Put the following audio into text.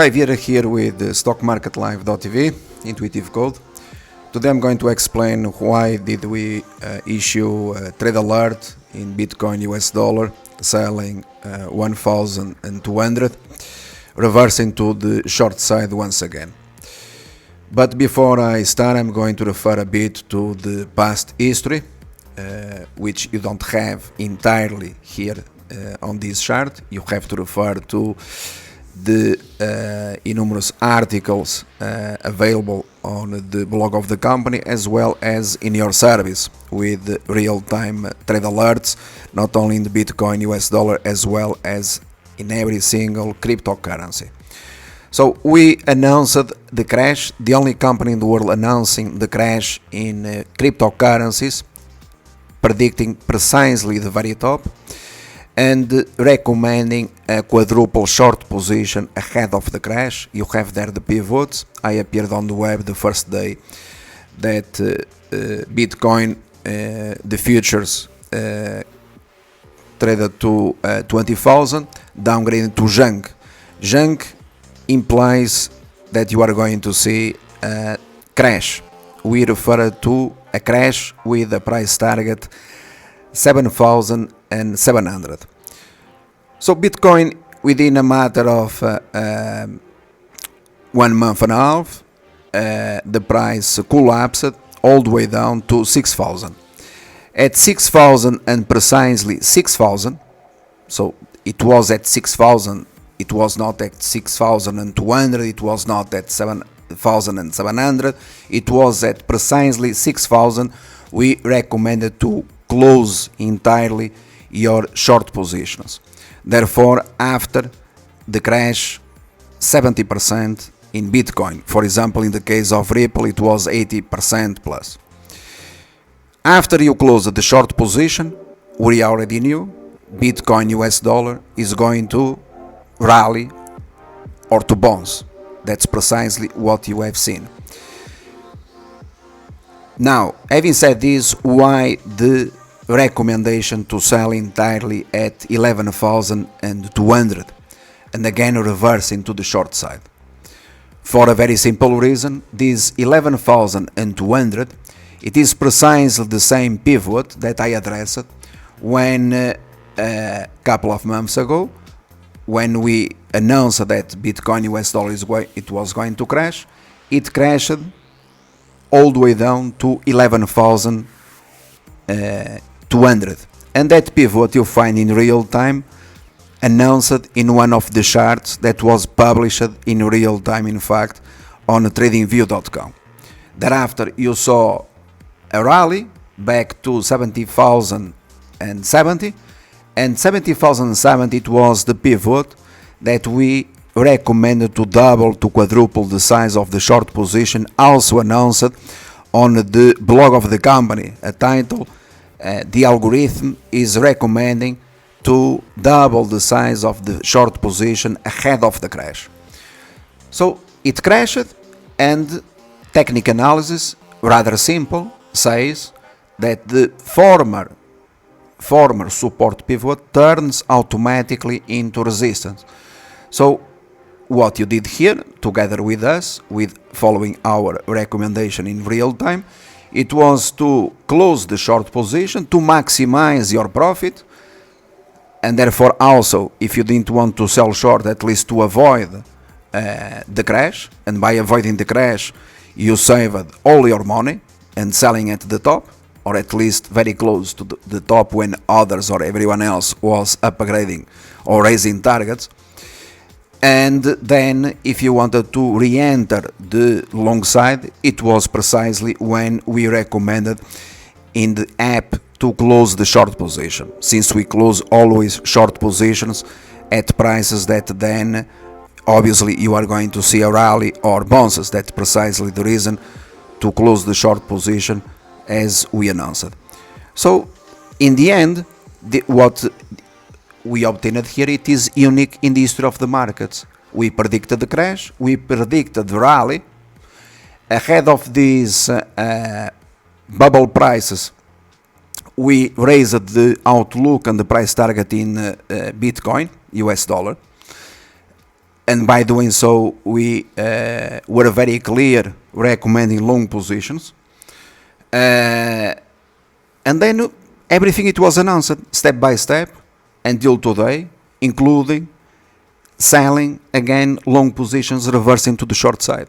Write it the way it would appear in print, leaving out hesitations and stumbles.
Hi, Vieira here with stockmarketlive.tv, intuitive code. Today I'm going to explain why did we issue a trade alert in Bitcoin US dollar selling 1200, reversing to the short side once again. But before I start, I'm going to refer a bit to the past history, which you don't have entirely here on this chart. You have to refer to the numerous articles available on the blog of the company, as well as in your service with real-time trade alerts, not only in the Bitcoin US dollar as well as in every single cryptocurrency. So we announced the crash, the only company in the world announcing the crash in cryptocurrencies, predicting precisely the very top, and recommending a quadruple short position ahead of the crash. You have there the pivots. I appeared on the web the first day that Bitcoin, the futures, traded to 20,000, downgrading to junk. Junk implies that you are going to see a crash. We refer to a crash with a price target 7,700. So Bitcoin, within a matter of 1 month and a half, the price collapsed all the way down to 6,000. At 6,000 and precisely 6,000, so it was at 6,000, it was not at 6,200, it was not at 7,700, it was at precisely 6,000. We recommended to close entirely your short positions. Therefore, after the crash, 70% in Bitcoin. For example, in the case of Ripple, it was 80% plus. After you close the short position, we already knew Bitcoin US dollar is going to rally or to bounce. That's precisely what you have seen. Now, having said this, why the recommendation to sell entirely at 11,200 and again reversing to the short side? For a very simple reason, this 11,200, it is precisely the same pivot that I addressed when a couple of months ago, when we announced that Bitcoin US dollar it was going to crash. It crashed all the way down to 11,200, and that pivot you find in real time announced in one of the charts that was published in real time, in fact, on tradingview.com. Thereafter you saw a rally back to 70,070, and 70,070 it was the pivot that we recommended to double to quadruple the size of the short position, also announced on the blog of the company. A title, the algorithm is recommending to double the size of the short position ahead of the crash. So it crashed, and technical analysis, rather simple, says that the former support pivot turns automatically into resistance. So what you did here, together with us, with following our recommendation in real time, it was to close the short position to maximize your profit, and therefore also, if you didn't want to sell short, at least to avoid the crash, and by avoiding the crash you saved all your money and selling at the top, or at least very close to the top when others or everyone else was upgrading or raising targets. And then if you wanted to re-enter the long side, it was precisely when we recommended in the app to close the short position, since we close always short positions at prices that then obviously you are going to see a rally or bounces. That's precisely the reason to close the short position as we announced. So in the end, what we obtained here, it is unique in the history of the markets. We predicted the crash, we predicted the rally. Ahead of these bubble prices, we raised the outlook and the price target in Bitcoin, US dollar. and by doing so we were very clear recommending long positions, and then everything it was announced step by step until today, including selling again long positions reversing to the short side.